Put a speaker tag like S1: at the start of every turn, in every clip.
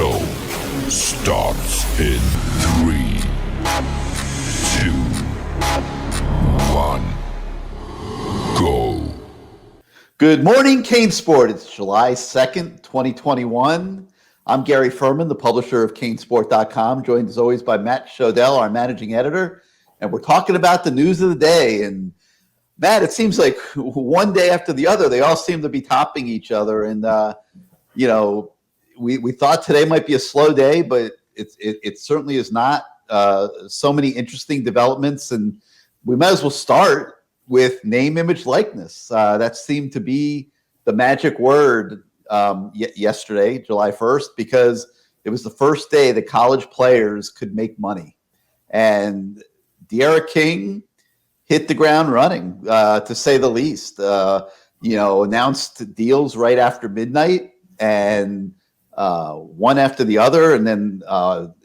S1: show starts in 3, 2, 1, go.
S2: Good morning, CaneSport. It's July 2nd, 2021. I'm Gary Ferman, the publisher of CaneSport.com, joined as always by Matt Shodell, our managing editor. And we're talking about the news of the day. And Matt, it seems like one day after the other, they all seem to be topping each other. And, we thought today might be a slow day, but it certainly is not. So many interesting developments. And we might as well start with name, image, likeness. That seemed to be the magic word yesterday, July 1st, because it was the first day that college players could make money. And D'Eriq King hit the ground running, to say the least. Announced deals right after midnight and one after the other. And then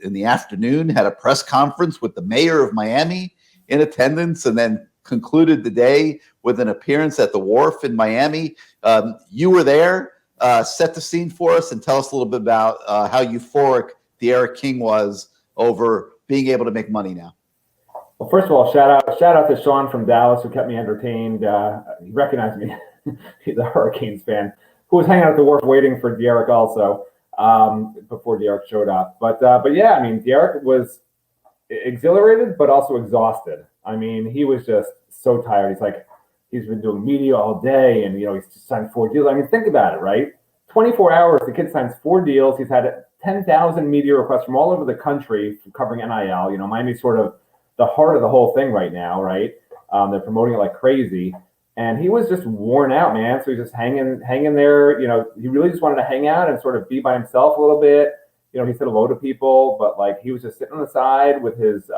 S2: in the afternoon had a press conference with the mayor of Miami in attendance, and then concluded the day with an appearance at the Wharf in Miami. You were there. Set the scene for us and tell us a little bit about how euphoric D'Eriq King was over being able to make money now.
S3: Well, first of all, shout out to Sean from Dallas, who kept me entertained. He recognized me. He's a Hurricanes fan who was hanging out at the Wharf waiting for D'Eriq also before D'Eriq showed up. But yeah, I mean, D'Eriq was exhilarated but also exhausted. I mean, he was just so tired. He's been doing media all day, and he's just signed 4 deals. I mean, think about it, right? 24 hours, the kid signs 4 deals. He's had 10,000 media requests from all over the country covering NIL. Miami's sort of the heart of the whole thing right now, right? They're promoting it like crazy, and he was just worn out, man. So he's just hanging there. He really just wanted to hang out and sort of be by himself a little bit. He said hello to people, but he was just sitting on the side with his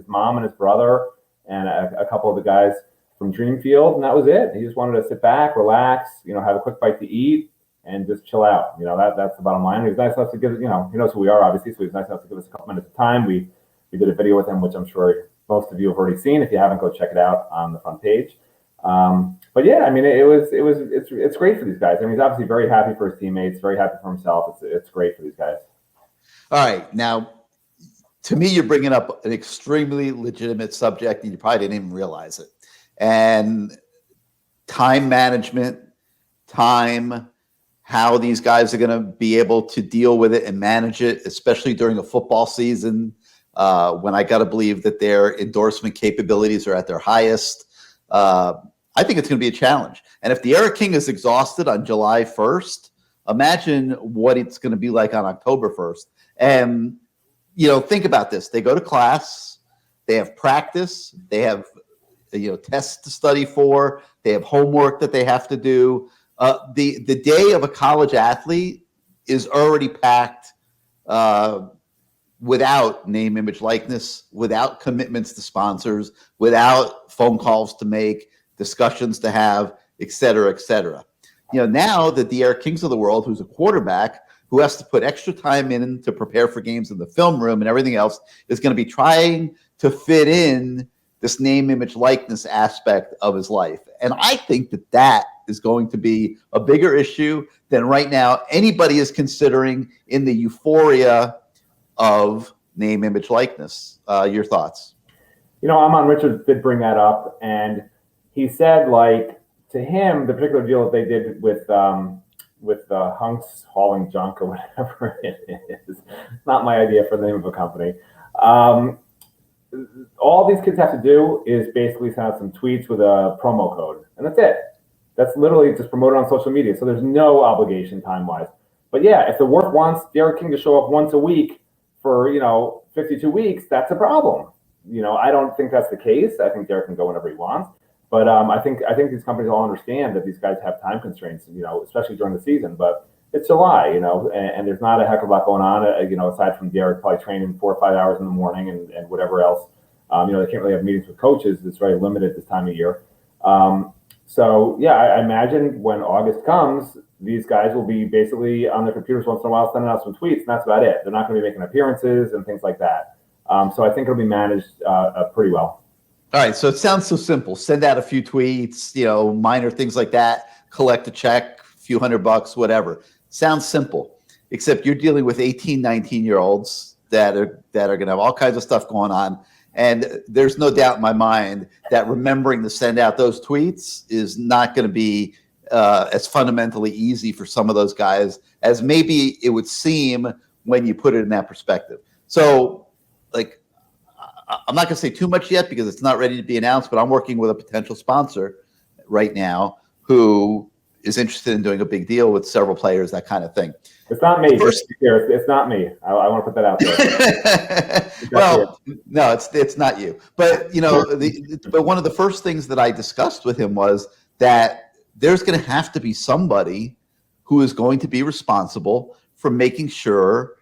S3: mom and his brother and a couple of the guys from Dreamfield, and that was it. He just wanted to sit back, relax, have a quick bite to eat, and just chill out. That's the bottom line. He was nice enough to give, he knows who we are, obviously, so he was nice enough to give us a couple minutes of time. We did a video with him, which I'm sure most of you have already seen. If you haven't, go check it out on the front page. But yeah, I mean, it's great for these guys. I mean, he's obviously very happy for his teammates, very happy for himself. It's great for these guys.
S2: All right. Now, to me, you're bringing up an extremely legitimate subject, and you probably didn't even realize it. And time management, how these guys are going to be able to deal with it and manage it, especially during a football season, when I got to believe that their endorsement capabilities are at their highest. I think it's going to be a challenge. And if D'Eriq King is exhausted on July 1st, imagine what it's going to be like on October 1st. And, think about this. They go to class, they have practice, they have, tests to study for, they have homework that they have to do. The day of a college athlete is already packed without name, image, likeness, without commitments to sponsors, without phone calls to make, discussions to have, et cetera, et cetera. Now the D'Eriq Kings of the world, who's a quarterback, who has to put extra time in to prepare for games in the film room and everything else, is going to be trying to fit in this name, image, likeness aspect of his life. And I think that is going to be a bigger issue than right now anybody is considering in the euphoria of name, image, likeness. Your thoughts?
S3: Ahman Richards did bring that up, and he said, to him, the particular deal that they did with Hunks Hauling Junk or whatever it is, not my idea for the name of a company. All these kids have to do is basically send out some tweets with a promo code, and that's it. That's literally just promoted on social media. So there's no obligation time-wise. But yeah, if the work wants D'Eriq King to show up once a week for 52 weeks, that's a problem. I don't think that's the case. I think D'Eriq can go whenever he wants. But I think these companies all understand that these guys have time constraints, especially during the season. But it's July, and there's not a heck of a lot going on, aside from D'Eriq probably training 4 or 5 hours in the morning and whatever else. They can't really have meetings with coaches. It's very limited this time of year. So yeah, I imagine when August comes, these guys will be basically on their computers once in a while sending out some tweets, and that's about it. They're not going to be making appearances and things like that. So I think it'll be managed pretty well.
S2: All right, so it sounds so simple. Send out a few tweets, minor things like that, collect a check, a few $100, whatever. Sounds simple. except you're dealing with 18, 19-year-olds that are going to have all kinds of stuff going on. And there's no doubt in my mind that remembering to send out those tweets is not going to be as fundamentally easy for some of those guys as maybe it would seem when you put it in that perspective. So, like, I'm not going to say too much yet because it's not ready to be announced, but I'm working with a potential sponsor right now who is interested in doing a big deal with several players, that kind of thing.
S3: It's not me. It's not me. I want to put that out there.
S2: Well, no, it's not you. But but one of the first things that I discussed with him was that there's going to have to be somebody who is going to be responsible for making sure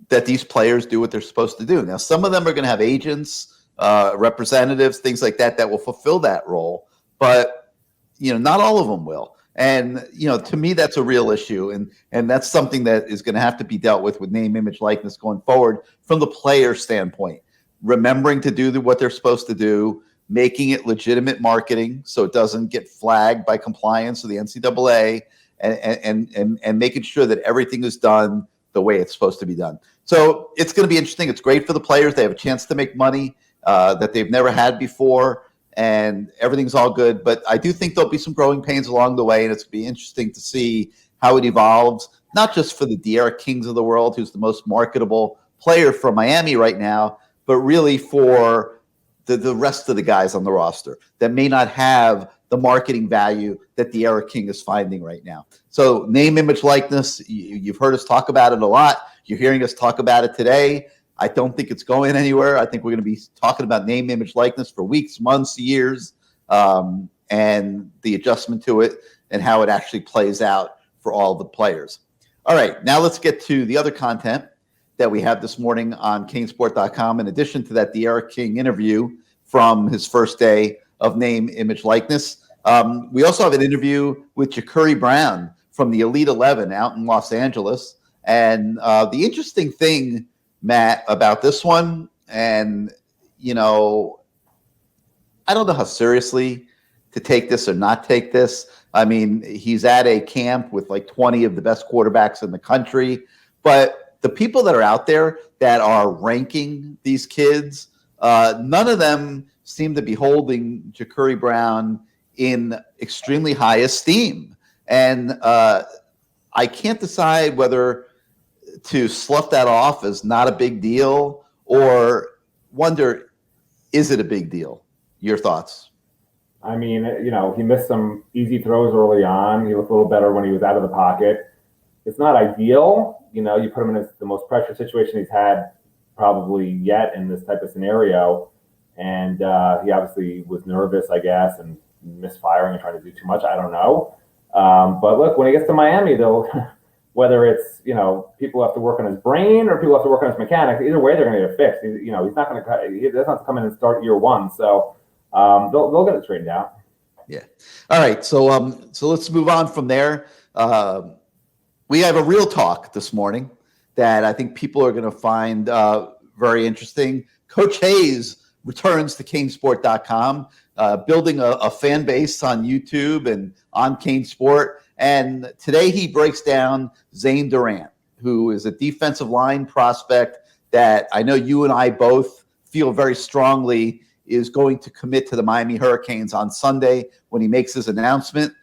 S2: that these players do what they're supposed to do. Now, some of them are going to have agents, representatives, things like that will fulfill that role, but not all of them will. And, to me, that's a real issue. And that's something that is going to have to be dealt with name, image, likeness going forward from the player standpoint. Remembering to do what they're supposed to do, making it legitimate marketing so it doesn't get flagged by compliance of the NCAA, and making sure that everything is done the way it's supposed to be done. So it's going to be interesting. It's great for the players. They have a chance to make money that they've never had before. And everything's all good. But I do think there'll be some growing pains along the way, and it's going to be interesting to see how it evolves, not just for the D'Eriq Kings of the world, who's the most marketable player from Miami right now, but really for the rest of the guys on the roster that may not have the marketing value that D'Eriq King is finding right now. So name, image, likeness, you've heard us talk about it a lot. You're hearing us talk about it today. I don't think it's going anywhere. I think we're going to be talking about name, image, likeness for weeks, months, years, and the adjustment to it and how it actually plays out for all the players. All right, now let's get to the other content that we have this morning on CaneSport.com. In addition to that D'Eriq King interview from his first day of name, image, likeness, we also have an interview with Jakuri Brown from the Elite 11 out in Los Angeles. And the interesting thing, Matt, about this one, and I don't know how seriously to take this or not take this. I mean, he's at a camp with like 20 of the best quarterbacks in the country, but the people that are out there that are ranking these kids, none of them seem to be holding Jakuri Brown in extremely high esteem. And I can't decide whether to slough that off as not a big deal or wonder, is it a big deal? Your thoughts?
S3: I mean, he missed some easy throws early on. He looked a little better when he was out of the pocket. It's not ideal. You put him in the most pressure situation he's had probably yet in this type of scenario. And he obviously was nervous, I guess, and misfiring and trying to do too much. I don't know. But look, when he gets to Miami, they'll whether it's, people have to work on his brain or people have to work on his mechanics, either way, they're going to get it fixed. He's not going to, he doesn't have to come in and start year one. So they'll get it straightened out.
S2: Yeah. All right. So let's move on from there. We have a real talk this morning that I think people are going to find very interesting. Coach Hayes returns to CaneSport.com, building a fan base on YouTube and on CaneSport. And today he breaks down Zane Durant, who is a defensive line prospect that I know you and I both feel very strongly is going to commit to the Miami Hurricanes on Sunday when he makes his announcement.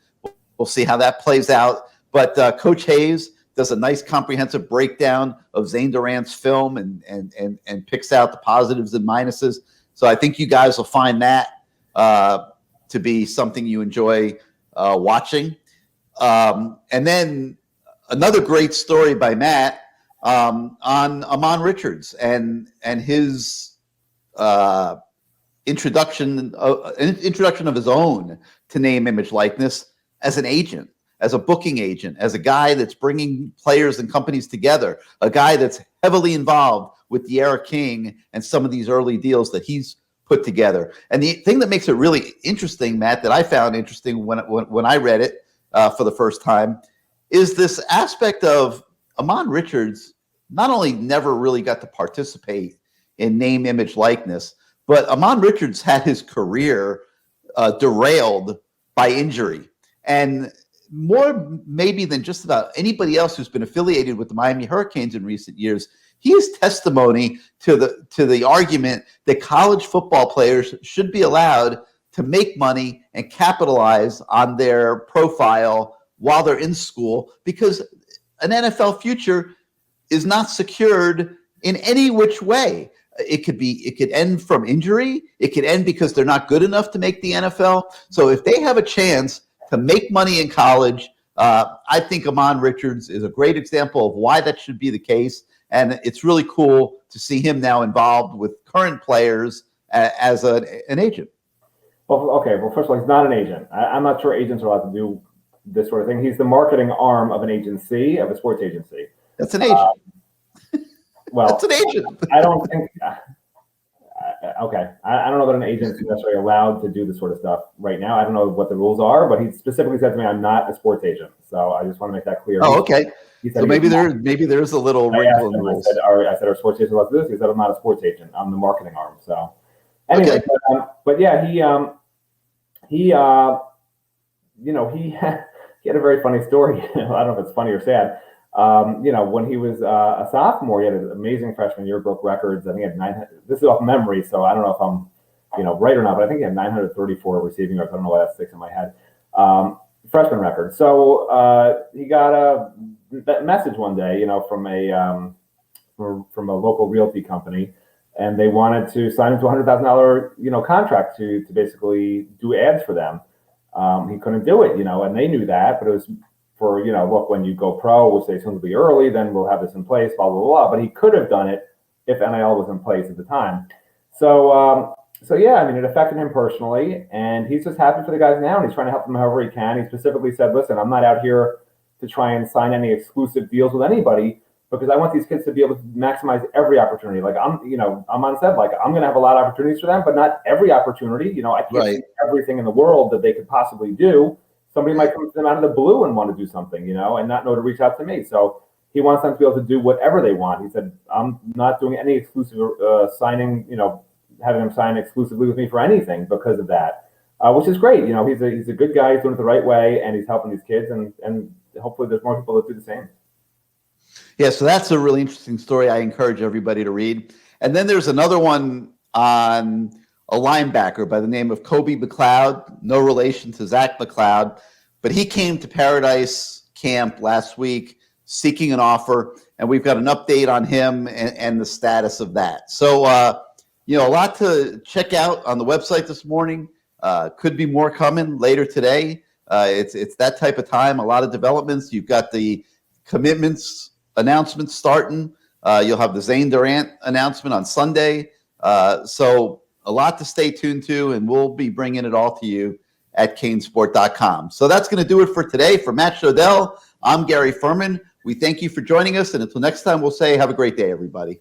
S2: We'll see how that plays out. But Coach Hayes does a nice comprehensive breakdown of Zane Durant's film and picks out the positives and minuses. So I think you guys will find that to be something you enjoy watching. And then another great story by Matt on Ahman Richards and his introduction of his own to name, image, likeness as an agent, as a booking agent, as a guy that's bringing players and companies together, a guy that's heavily involved with D'Eriq King and some of these early deals that he's put together. And the thing that makes it really interesting, Matt, that I found interesting when I read it for the first time, is this aspect of Ahman Richards not only never really got to participate in name, image, likeness, but Ahman Richards had his career derailed by injury. And more maybe than just about anybody else who's been affiliated with the Miami Hurricanes in recent years, he is testimony to the argument that college football players should be allowed to make money and capitalize on their profile while they're in school, because an NFL future is not secured in any which way. It could end from injury. It could end because they're not good enough to make the NFL. So if they have a chance to make money in college, I think Ahman Richards is a great example of why that should be the case. And it's really cool to see him now involved with current players as an agent.
S3: Well, okay. Well, first of all, he's not an agent. I'm not sure agents are allowed to do this sort of thing. He's the marketing arm of an agency, of a sports agency.
S2: That's an agent.
S3: Well,
S2: that's an agent.
S3: I don't think. Okay, I don't know that an agent is necessarily allowed to do this sort of stuff right now. I don't know what the rules are, but he specifically said to me, "I'm not a sports agent." So I just want to make that clear.
S2: Oh, okay.
S3: He said
S2: so maybe there's a little wrinkle in the rules.
S3: I said, "Are sports agents allowed to do this?" He said, "I'm not a sports agent. I'm the marketing arm." So anyway,
S2: okay.
S3: But yeah, he had a very funny story. I don't know if it's funny or sad. When he was a sophomore, he had an amazing freshman year, broke records. I think he had 900. This is off memory, so I don't know if I'm, right or not. But I think he had 934 receiving yards. I don't know why that sticks in my head. Freshman record. So he got a message one day, from a local realty company, and they wanted to sign him to a $100,000, contract to basically do ads for them. He couldn't do it, and they knew that, but it was for, look, when you go pro, we'll say it's going to be early, then we'll have this in place, blah, blah, blah. But he could have done it if NIL was in place at the time. So yeah, I mean, it affected him personally, and he's just happy for the guys now, and he's trying to help them however he can. He specifically said, listen, I'm not out here to try and sign any exclusive deals with anybody, because I want these kids to be able to maximize every opportunity. Like Ahman said, like, I'm going to have a lot of opportunities for them, but not every opportunity. I can't do everything in the world that they could possibly do. Somebody might come to them out of the blue and want to do something, and not know to reach out to me. So he wants them to be able to do whatever they want. He said, I'm not doing any exclusive signing, having them sign exclusively with me for anything because of that, which is great. He's a good guy. He's doing it the right way, and he's helping these kids, and hopefully there's more people that do the same.
S2: Yeah, so that's a really interesting story. I encourage everybody to read. And then there's another one on a linebacker by the name of Kobe McLeod, no relation to Zach McLeod, but he came to Paradise Camp last week seeking an offer, and we've got an update on him and the status of that. So, a lot to check out on the website this morning. Could be more coming later today. It's that type of time, a lot of developments. You've got the commitments announcements starting. You'll have the Zane Durant announcement on Sunday. So a lot to stay tuned to, and we'll be bringing it all to you at CaneSport.com. So that's going to do it for today. For Matt Shodell, I'm Gary Ferman. We thank you for joining us, and until next time, we'll say have a great day, everybody.